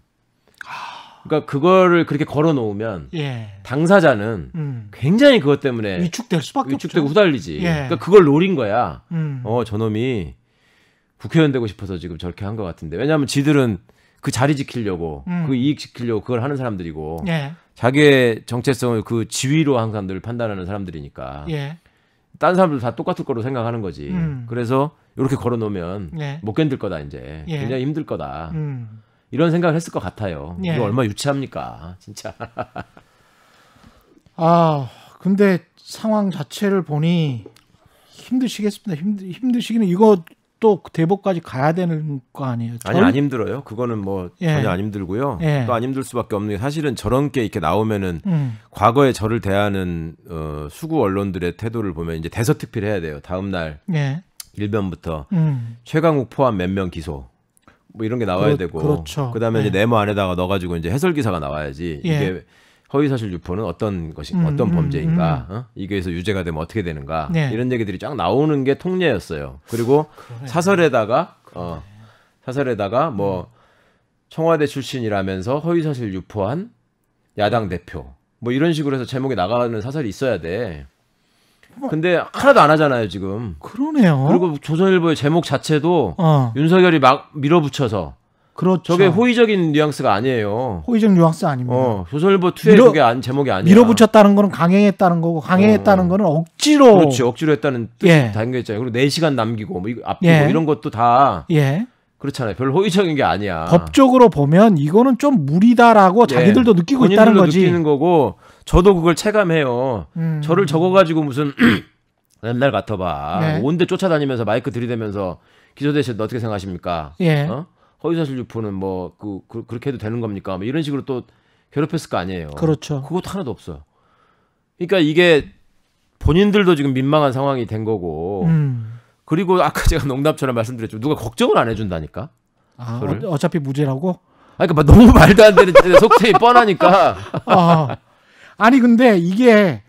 그러니까 그거를 그렇게 걸어 놓으면 예. 당사자는 굉장히 그것 때문에 위축될 수밖에 위축되고 없죠. 후달리지. 예. 그러니까 그걸 노린 거야. 음. 저놈이 국회의원 되고 싶어서 지금 저렇게 한 것 같은데. 왜냐하면 지들은 그 자리 지키려고 그 이익 지키려고 그걸 하는 사람들이고 예. 자기의 정체성을 그 지위로 항상 늘 판단하는 사람들이니까 예. 딴 사람들 다 똑같을 거로 생각하는 거지. 그래서 이렇게 걸어놓으면 예. 못 견딜 거다 이제. 예. 굉장히 힘들 거다. 이런 생각을 했을 것 같아요. 예. 이거 얼마나 유치합니까 진짜. 아 근데 상황 자체를 보니 힘드시겠습니다. 힘드시기는 이거 또 대법까지 가야 되는 거 아니에요? 아니 안 힘들어요. 그거는 뭐 예. 전혀 안 힘들고요. 예. 또 안 힘들 수밖에 없는 게 사실은 저런 게 이렇게 나오면은 과거에 저를 대하는 수구 언론들의 태도를 보면 이제 대서특필 해야 돼요. 다음 날 예. 일변부터 최강욱 포함 몇 명 기소 뭐 이런 게 나와야 되고 그렇죠. 그다음에 예. 이제 네모 안에다가 넣어가지고 이제 해설 기사가 나와야지. 예. 이게 허위사실 유포는 어떤 것이 어떤 범죄인가 이게에서 유죄가 되면 어떻게 되는가 네. 이런 얘기들이 쫙 나오는 게 통례였어요. 그리고 그러네. 사설에다가 뭐 청와대 출신이라면서 허위사실 유포한 야당 대표 뭐 이런 식으로 해서 제목이 나가는 사설이 있어야 돼. 근데 하나도 안 하잖아요 지금. 그러네요. 그리고 조선일보의 제목 자체도 윤석열이 막 밀어붙여서 그렇죠. 저게 호의적인 뉘앙스가 아니에요. 호의적 뉘앙스 아닙니다. 조선일보 2의 그게 제목이 아니야. 밀어붙였다는 거는 강행했다는 거고 강행했다는 거는 억지로. 그렇지. 억지로 했다는 뜻이 예. 담겨 있잖아요. 그리고 4시간 남기고 뭐 이거 앞뒤고 예. 이런 것도 다 예. 그렇잖아요. 별로 호의적인 게 아니야. 법적으로 보면 이거는 좀 무리다라고 자기들도 느끼고 있다는 거지. 느끼는 거고 저도 그걸 체감해요. 저를 적어가지고 무슨 옛날 같아봐. 네. 온데 쫓아다니면서 마이크 들이대면서 기소되실 때 어떻게 생각하십니까? 예. 허위사실 유포는 뭐 그렇게 해도 되는 겁니까? 뭐 이런 식으로 또 괴롭혔을 거 아니에요. 그렇죠. 그것도 하나도 없어요. 그러니까 이게 본인들도 지금 민망한 상황이 된 거고 그리고 아까 제가 농담처럼 말씀드렸죠. 누가 걱정을 안 해준다니까. 아, 저를? 어차피 무죄라고? 그러니까 너무 말도 안 되는 속셈이 뻔하니까. 아니 근데 이게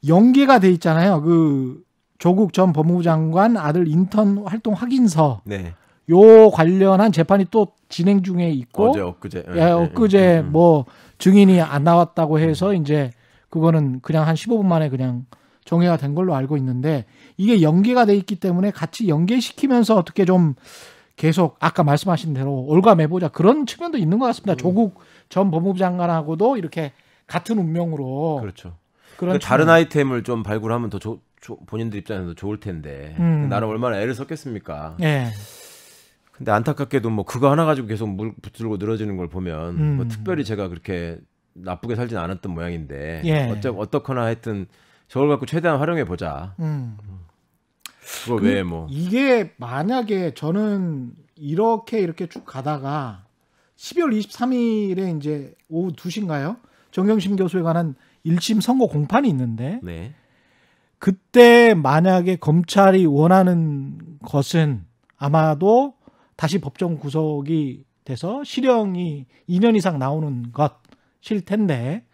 연계가 돼 있잖아요. 그 조국 전 법무부 장관 아들 인턴 활동 확인서. 네. 요 관련한 재판이 또 진행 중에 있고 엊그제 엊그제 뭐 증인이 안 나왔다고 해서 이제 그거는 그냥 한 15분 만에 그냥 정회가 된 걸로 알고 있는데 이게 연계가 돼 있기 때문에 같이 연계시키면서 어떻게 좀 계속 아까 말씀하신 대로 올가매보자 그런 측면도 있는 것 같습니다. 조국 전 법무부 장관하고도 이렇게 같은 운명으로 그렇죠. 그런 다른 아이템을 좀 발굴하면 더 본인들 입장에서 좋을 텐데 나름 얼마나 애를 썼겠습니까? 예. 근데 안타깝게도 뭐 그거 하나 가지고 계속 물 붙들고 늘어지는 걸 보면 뭐 특별히 제가 그렇게 나쁘게 살진 않았던 모양인데 예. 어떻거나 하여튼 저걸 갖고 최대한 활용해 보자. 그걸 왜 뭐 이게 만약에 저는 이렇게 쭉 가다가 12월 23일에 이제 오후 2시인가요? 정경심 교수에 관한 1심 선고 공판이 있는데 네. 그때 만약에 검찰이 원하는 것은 아마도 다시 법정 구속이 돼서 실형이 2년 이상 나오는 것일 텐데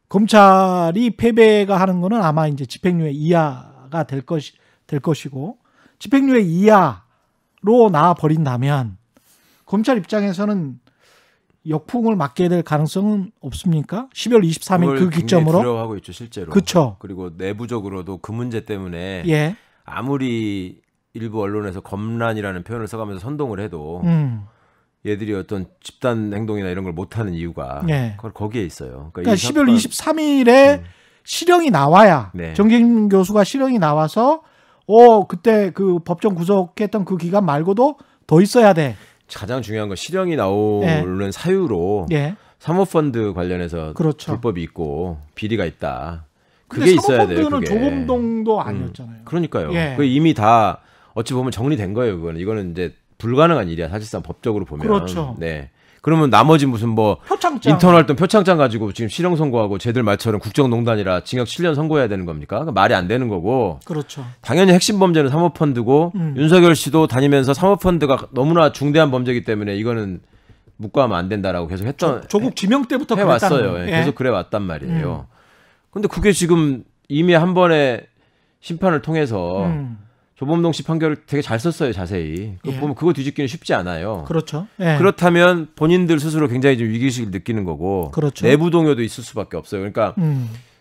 검찰이 패배가 하는 거는 아마 이제 집행유예 이하가 될 것이고 집행유예 이하로 나와 버린다면 검찰 입장에서는 역풍을 맞게 될 가능성은 없습니까? 12월 23일 그 기점으로 두려워하고 있죠 실제로. 그렇죠. 그리고 내부적으로도 그 문제 때문에 예. 아무리 일부 언론에서 검란이라는 표현을 써가면서 선동을 해도 얘들이 어떤 집단 행동이나 이런 걸 못하는 이유가 예. 그걸 거기에 있어요. 그러니까 12월 23일에 실형이 나와야 네. 정경심 교수가 실형이 나와서 그때 그 법정 구속했던 그 기간 말고도 더 있어야 돼. 가장 중요한 건 실형이 나오는 사유로 예. 사모펀드 관련해서 그렇죠. 불법이 있고 비리가 있다. 그게 있어야 돼요. 사모펀드는 그게. 조범동도 아니었잖아요. 그러니까요. 예. 그 이미 다 어찌 보면 정리된 거예요. 이거는 이제 불가능한 일이야. 사실상 법적으로 보면. 그렇죠. 네. 그러면 나머지 무슨 뭐 표창장 인턴 활동 표창장 가지고 지금 실형 선고하고 쟤들 말처럼 국정농단이라 징역 7년 선고해야 되는 겁니까? 그러니까 말이 안 되는 거고. 그렇죠. 당연히 핵심 범죄는 사모펀드고 윤석열 씨도 다니면서 사모펀드가 너무나 중대한 범죄이기 때문에 이거는 묵과하면 안 된다라고 계속 했던 조국 지명 때부터 해왔어요. 그랬다는 계속 그래 왔단 말이에요. 근데 그게 지금 이미 한 번의 심판을 통해서 조범동 씨 판결을 되게 잘 썼어요, 자세히. 예. 보면 그거 뒤집기는 쉽지 않아요. 그렇죠. 예. 그렇다면 본인들 스스로 굉장히 좀 위기의식을 느끼는 거고 그렇죠. 내부 동요도 있을 수밖에 없어요. 그러니까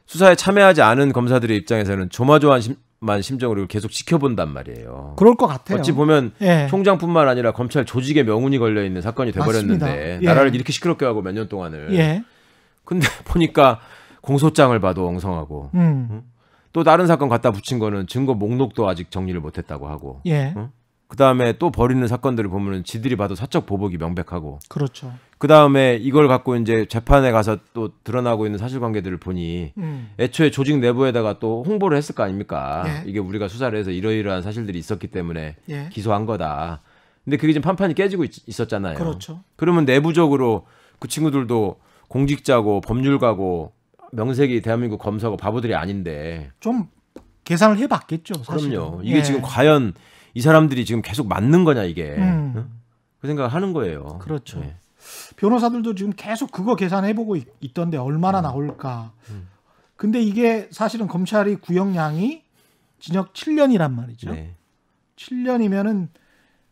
수사에 참여하지 않은 검사들의 입장에서는 조마조마한 심정으로 계속 지켜본단 말이에요. 그럴 것 같아요. 어찌 보면 예. 총장뿐만 아니라 검찰 조직에 명운이 걸려있는 사건이 돼버렸는데 맞습니다. 예. 나라를 이렇게 시끄럽게 하고 몇 년 동안을. 예. 근데 보니까 공소장을 봐도 엉성하고 또 다른 사건 갖다 붙인 거는 증거 목록도 아직 정리를 못했다고 하고 예. 그 다음에 또 벌이는 사건들을 보면은 지들이 봐도 사적 보복이 명백하고 그렇죠. 그 다음에 이걸 갖고 이제 재판에 가서 또 드러나고 있는 사실관계들을 보니 애초에 조직 내부에다가 또 홍보를 했을 거 아닙니까? 예. 이게 우리가 수사를 해서 이러이러한 사실들이 있었기 때문에 예. 기소한 거다. 근데 그게 지금 판판이 깨지고 있었잖아요. 그렇죠. 그러면 내부적으로 그 친구들도 공직자고 법률가고 명색이 대한민국 검사고 바보들이 아닌데 좀 계산을 해봤겠죠. 사실은. 그럼요. 이게 예. 지금 과연 이 사람들이 지금 계속 맞는 거냐 이게 음. 그 생각을 하는 거예요. 그렇죠. 네. 변호사들도 지금 계속 그거 계산해보고 있던데 얼마나 나올까. 근데 이게 사실은 검찰이 구형량이 징역 7년이란 말이죠. 네. 7년이면은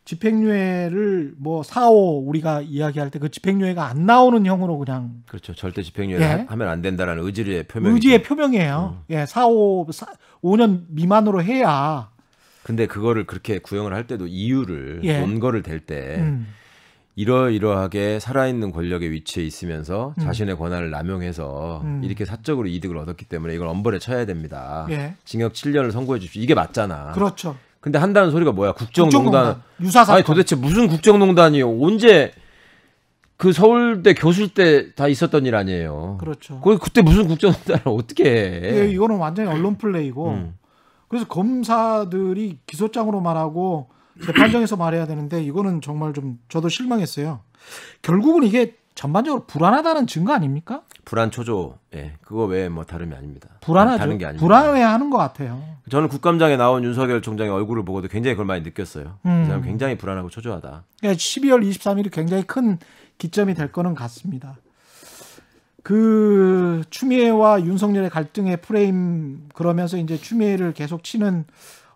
집행유예를 뭐 4, 5 우리가 이야기할 때 그 집행유예가 안 나오는 형으로 그냥 그렇죠. 절대 집행유예 예. 하면 안 된다라는 의지의 표명이죠. 의지의 표명이에요. 예, 4, 5년 미만으로 해야. 근데 그거를 그렇게 구형을 할 때도 이유를 예. 논거를 댈 때 이러이러하게 살아있는 권력의 위치에 있으면서 자신의 권한을 남용해서 이렇게 사적으로 이득을 얻었기 때문에 이걸 엄벌에 쳐야 됩니다. 예. 징역 7년을 선고해 주십시오. 이게 맞잖아. 그렇죠. 근데 한다는 소리가 뭐야? 국정농단. 유사사건. 아니 도대체 무슨 국정농단이요? 언제 그 서울대 교수 때 다 있었던 일 아니에요? 그렇죠. 그때 무슨 국정농단을 어떻게 해? 예, 이거는 완전히 언론 플레이고. 그래서 검사들이 기소장으로 말하고 재판정에서 말해야 되는데 이거는 정말 좀 저도 실망했어요. 결국은 이게 전반적으로 불안하다는 증거 아닙니까? 불안 초조. 예. 그거 외에 뭐 다름이 아닙니다. 불안하죠. 다른 게 아닙니다. 불안해하는 것 같아요. 저는 국감장에 나온 윤석열 총장의 얼굴을 보고도 굉장히 그걸 많이 느꼈어요. 그 사람 굉장히 불안하고 초조하다. 그러니까 12월 23일이 굉장히 큰 기점이 될 거는 같습니다. 그 추미애와 윤석열의 갈등의 프레임 그러면서 이제 추미애를 계속 치는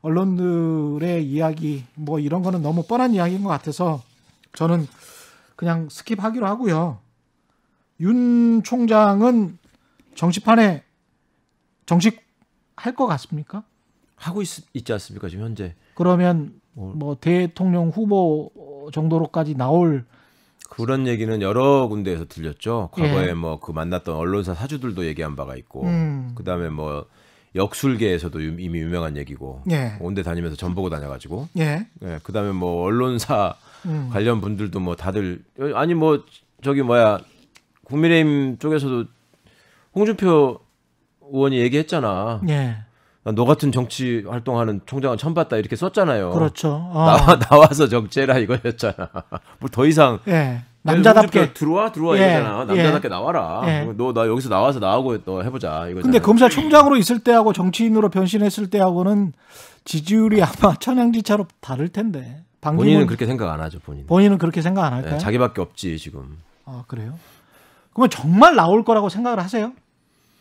언론들의 이야기 뭐 이런 거는 너무 뻔한 이야기인 것 같아서 저는 그냥 스킵하기로 하고요. 윤 총장은 정치판에 정식할 것 같습니까? 하고 있지 않습니까 지금 현재? 그러면 뭐 대통령 후보 정도로까지 나올 그런 얘기는 여러 군데에서 들렸죠. 과거에 예. 뭐 그 만났던 언론사 사주들도 얘기한 바가 있고, 그다음에 뭐 역술계에서도 이미 유명한 얘기고, 예. 온데 다니면서 전 보고 다녀가지고, 예. 예, 그다음에 뭐 언론사 관련 분들도 뭐 다들 아니 뭐 저기 뭐야 국민의힘 쪽에서도 홍준표 의원이 얘기했잖아. 예. 너 같은 정치 활동하는 총장은 처음 봤다 이렇게 썼잖아요. 그렇죠. 나와서 정치해라 이거였잖아. 뭐 더 이상 예. 남자답게 들어와 예. 이거잖아. 남자답게 나와라. 예. 너 나 여기서 나와서 나하고 너 해보자 이거잖아. 근데 검찰총장으로 있을 때하고 정치인으로 변신했을 때하고는 지지율이 아마 천양지차로 다를 텐데. 본인은 그렇게 생각 안 하죠. 본인은 그렇게 생각 안 할까요? 네, 자기밖에 없지 지금. 아 그래요? 그러면 정말 나올 거라고 생각을 하세요?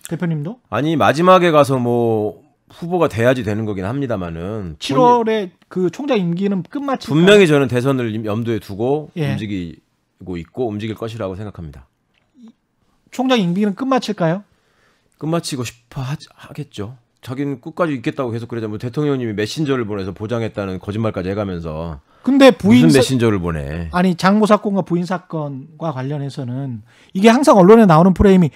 대표님도? 아니 마지막에 가서 뭐 후보가 돼야지 되는 거긴 합니다만은 7월에 그 총장 임기는 끝마치 분명히 저는 대선을 염두에 두고 예. 움직이고 있고 움직일 것이라고 생각합니다. 총장 임기는 끝마칠까요? 끝마치고 싶어 하겠죠. 자기는 끝까지 있겠다고 계속 그러자 뭐 대통령님이 메신저를 보내서 보장했다는 거짓말까지 해가면서 근데 부인 무슨 메신저를 보내? 아니 장모 사건과 부인 사건과 관련해서는 이게 항상 언론에 나오는 프레임이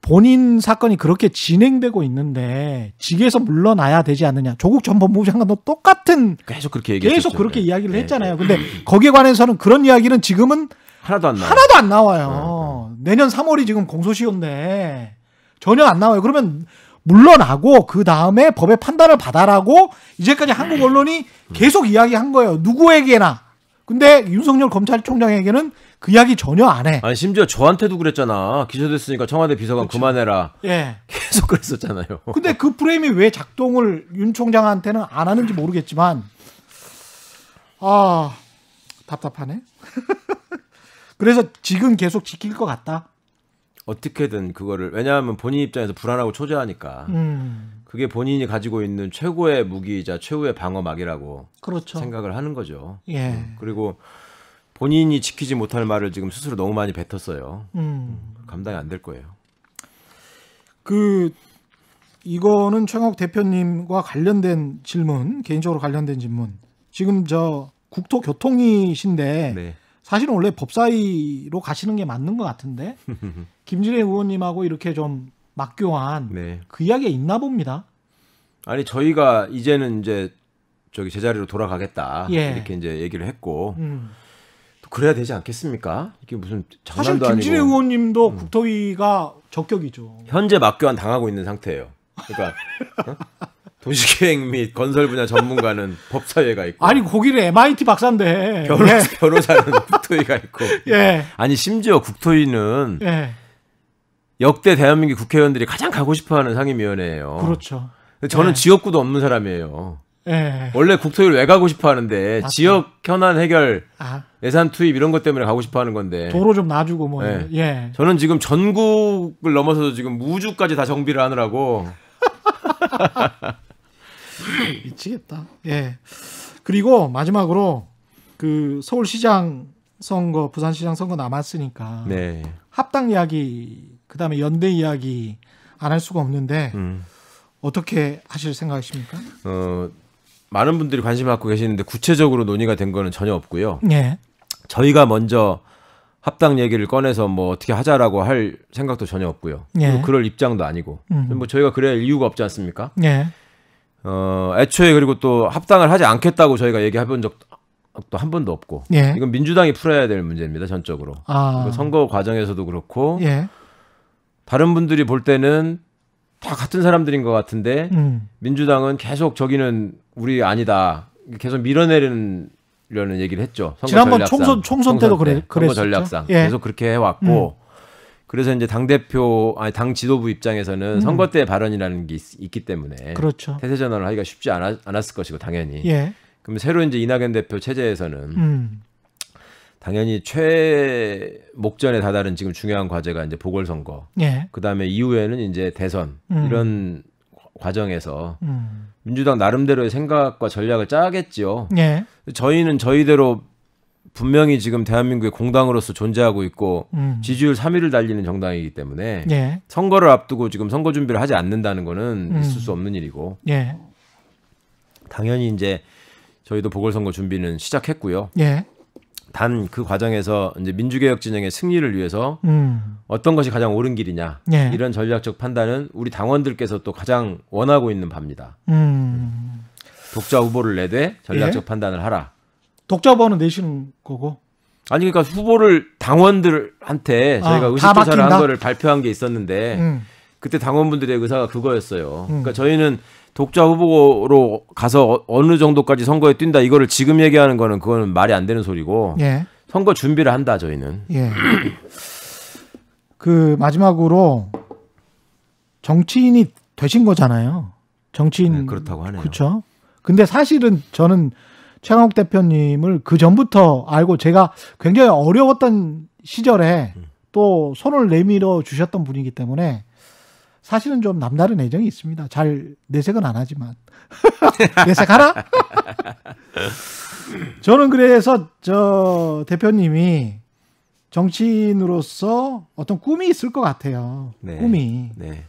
본인 사건이 그렇게 진행되고 있는데 직에서 물러나야 되지 않느냐. 조국 전 법무부 장관도 똑같은 계속 그렇게 얘기했죠. 계속 그렇게 이야기를 했잖아요. 근데 거기에 관해서는 그런 이야기는 지금은 하나도 안 나와요. 하나도 안 나와요. 내년 3월이 지금 공소시효인데 전혀 안 나와요. 그러면 물러나고 그 다음에 법의 판단을 받아라고 이제까지 한국 언론이 계속 이야기한 거예요. 누구에게나. 근데 윤석열 검찰총장에게는 그 이야기 전혀 안 해. 아니 심지어 저한테도 그랬잖아. 기소됐으니까 청와대 비서관 그렇죠. 그만해라. 예. 계속 그랬었잖아요. 근데 그 프레임이 왜 작동을 윤 총장한테는 안 하는지 모르겠지만 아 답답하네. 그래서 지금 계속 지킬 것 같다. 어떻게든 그거를 왜냐하면 본인 입장에서 불안하고 초조하니까 그게 본인이 가지고 있는 최고의 무기이자 최후의 방어막이라고 그렇죠. 생각을 하는 거죠. 예. 그리고 본인이 지키지 못할 말을 지금 스스로 너무 많이 뱉었어요. 감당이 안 될 거예요. 이거는 최강욱 대표님과 관련된 질문, 개인적으로 관련된 질문. 지금 저 국토교통이신데 네. 사실은 원래 법사위로 가시는 게 맞는 것 같은데 김진애 의원님하고 이렇게 좀 맞교한 네. 그 이야기가 있나 봅니다. 아니 저희가 이제는 이제 저기 제자리로 돌아가겠다 예. 이렇게 이제 얘기를 했고 또 그래야 되지 않겠습니까? 이게 무슨 사실 장난도 김진애 아니고 의원님도 국토위가 적격이죠. 현재 막교환 당하고 있는 상태예요. 그러니까 도시계획 및 건설 분야 전문가는 법사위가 있고 아니 거기를 MIT 박사인데 변호사는 국토위가 있고 예. 아니 심지어 국토위는 예. 역대 대한민국 국회의원들이 가장 가고 싶어하는 상임위원회예요. 그렇죠. 저는 예. 지역구도 없는 사람이에요. 예. 원래 국토위를 왜 가고 싶어하는데 맞다. 지역 현안 해결, 아, 예산 투입 이런 것 때문에 가고 싶어하는 건데 도로 좀 놔주고 뭐 예. 예. 저는 지금 전국을 넘어서서 지금 우주까지 다 정비를 하느라고 미치겠다. 예. 그리고 마지막으로 그 서울시장 선거, 부산시장 선거 남았으니까 네. 합당 이야기, 그다음에 연대 이야기 안 할 수가 없는데 어떻게 하실 생각이십니까? 많은 분들이 관심을 갖고 계시는데 구체적으로 논의가 된 거는 전혀 없고요. 예. 저희가 먼저 합당 얘기를 꺼내서 뭐 어떻게 하자라고 할 생각도 전혀 없고요. 예. 그리고 그럴 입장도 아니고. 뭐 저희가 그래야 이유가 없지 않습니까? 예. 애초에 그리고 또 합당을 하지 않겠다고 저희가 얘기해본 적도 한 번도 없고. 예. 이건 민주당이 풀어야 될 문제입니다. 전적으로. 아. 선거 과정에서도 그렇고 예. 다른 분들이 볼 때는 다 같은 사람들인 것 같은데 민주당은 계속 저기는 우리 아니다. 계속 밀어내려는 얘기를 했죠. 선거 지난번 전략상. 총선 때도 선거 그랬었죠. 전략상 예. 계속 그렇게 해왔고 그래서 이제 당 지도부 입장에서는 선거 때 발언이라는 게 있기 때문에 그렇죠. 태세 전환을 하기가 쉽지 않았을 것이고 당연히. 예. 그럼 새로 이제 이낙연 대표 체제에서는 당연히 최목전에 다다른 지금 중요한 과제가 이제 보궐선거. 예. 그 다음에 이후에는 이제 대선 이런 과정에서 민주당 나름대로의 생각과 전략을 짜겠지요. 예. 저희는 저희대로 분명히 지금 대한민국의 공당으로서 존재하고 있고 지지율 3위를 달리는 정당이기 때문에 예. 선거를 앞두고 지금 선거 준비를 하지 않는다는 거는 있을 수 없는 일이고 예. 당연히 이제 저희도 보궐선거 준비는 시작했고요. 예. 단 그 과정에서 이제 민주개혁 진영의 승리를 위해서 어떤 것이 가장 옳은 길이냐 예. 이런 전략적 판단은 우리 당원들께서 또 가장 원하고 있는 바입니다. 독자 후보를 내되 전략적 예. 판단을 하라. 독자 후보는 내시는 거고. 아니 그러니까 후보를 당원들한테 저희가 의식조사를 한 거를 발표한 게 있었는데 그때 당원분들의 의사가 그거였어요. 그러니까 저희는 독자 후보로 가서 어느 정도까지 선거에 뛴다 이거를 지금 얘기하는 거는 그거는 말이 안 되는 소리고 예. 선거 준비를 한다 저희는. 예. 그 마지막으로 정치인이 되신 거잖아요. 정치인 네, 그렇다고 하네요. 그렇죠. 근데 사실은 저는 최강욱 대표님을 그 전부터 알고 제가 굉장히 어려웠던 시절에 또 손을 내밀어 주셨던 분이기 때문에 사실은 좀 남다른 애정이 있습니다. 잘 내색은 안 하지만 내색하나? 저는 그래서 저 대표님이 정치인으로서 어떤 꿈이 있을 것 같아요. 네. 꿈이 네.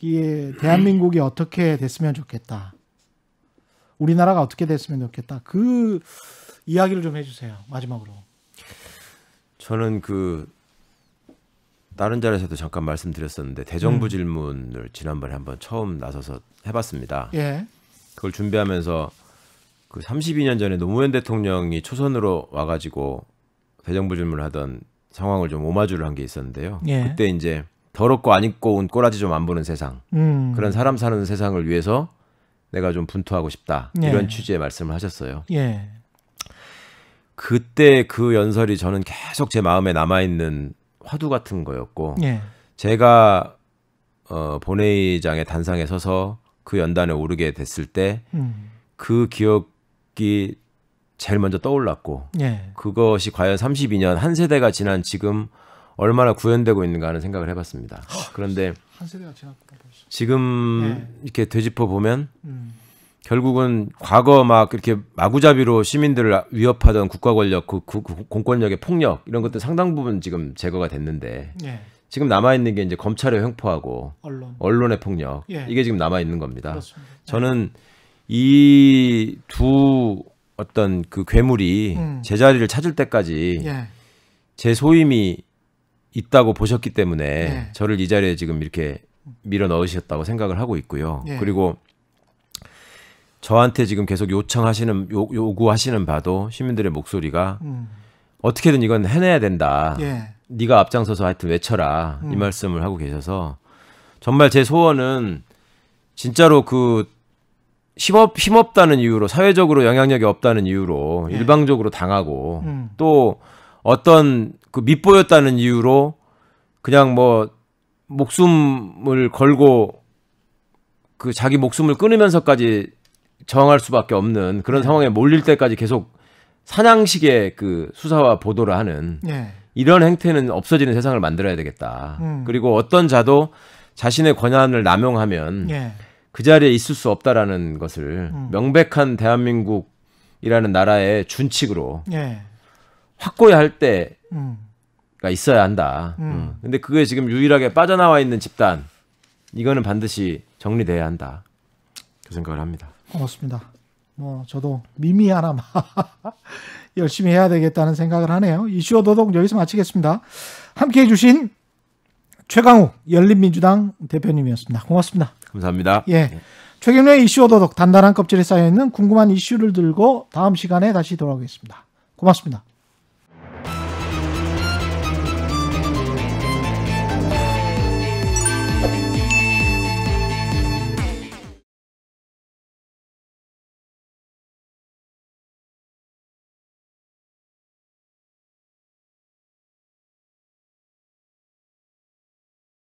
이게 대한민국이 어떻게 됐으면 좋겠다. 우리나라가 어떻게 됐으면 좋겠다. 그 이야기를 좀 해주세요. 마지막으로. 저는 그 다른 자리에서도 잠깐 말씀드렸었는데 대정부 질문을 지난번에 한번 처음 나서서 해봤습니다. 예. 그걸 준비하면서 그 32년 전에 노무현 대통령이 초선으로 와가지고 대정부 질문을 하던 상황을 좀 오마주를 한 게 있었는데요. 예. 그때 이제 더럽고 안 입고 온 꼬라지 좀 안 보는 세상 그런 사람 사는 세상을 위해서 내가 좀 분투하고 싶다 예. 이런 취지의 말씀을 하셨어요. 예. 그때 그 연설이 저는 계속 제 마음에 남아있는 화두 같은 거였고 예. 제가 본회의장의 단상에 서서 그 연단에 오르게 됐을 때 그 기억이 제일 먼저 떠올랐고 예. 그것이 과연 32년 한 세대가 지난 지금 얼마나 구현되고 있는가 하는 생각을 해봤습니다. 그런데 한 세대가 지났구나 벌써. 지금 이렇게 되짚어 보면 결국은 과거 막 이렇게 마구잡이로 시민들을 위협하던 국가 권력, 그 공권력의 폭력 이런 것들 상당 부분 지금 제거가 됐는데 예. 지금 남아 있는 게 이제 검찰의 횡포하고 언론의 폭력 예. 이게 지금 남아 있는 겁니다. 그렇습니다. 저는 이 두 어떤 그 괴물이 제자리를 찾을 때까지 예. 제 소임이 있다고 보셨기 때문에 예. 저를 이 자리에 지금 이렇게 밀어 넣으셨다고 생각을 하고 있고요. 예. 그리고 저한테 지금 계속 요구하시는 바도 시민들의 목소리가 어떻게든 이건 해내야 된다. 예. 네가 앞장서서 하여튼 외쳐라. 이 말씀을 하고 계셔서 정말 제 소원은 진짜로 그 힘없다는 이유로 사회적으로 영향력이 없다는 이유로 예. 일방적으로 당하고 또 어떤 그 밉보였다는 이유로 그냥 뭐 목숨을 걸고 그 자기 목숨을 끊으면서까지 저항할 수밖에 없는 그런 상황에 몰릴 때까지 계속 사냥식의 그 수사와 보도를 하는 예. 이런 행태는 없어지는 세상을 만들어야 되겠다. 그리고 어떤 자도 자신의 권한을 남용하면 예. 그 자리에 있을 수 없다라는 것을 명백한 대한민국이라는 나라의 준칙으로 예. 확고히 할 때가 있어야 한다. 근데 그게 지금 유일하게 빠져나와 있는 집단 이거는 반드시 정리돼야 한다. 그 생각을 합니다. 고맙습니다. 뭐 저도 미미 하나 열심히 해야 되겠다는 생각을 하네요. 이슈 오도독 여기서 마치겠습니다. 함께해 주신 최강욱 열린민주당 대표님이었습니다. 고맙습니다. 감사합니다. 예. 최경련의 이슈 오도독 단단한 껍질에 쌓여있는 궁금한 이슈를 들고 다음 시간에 다시 돌아오겠습니다. 고맙습니다.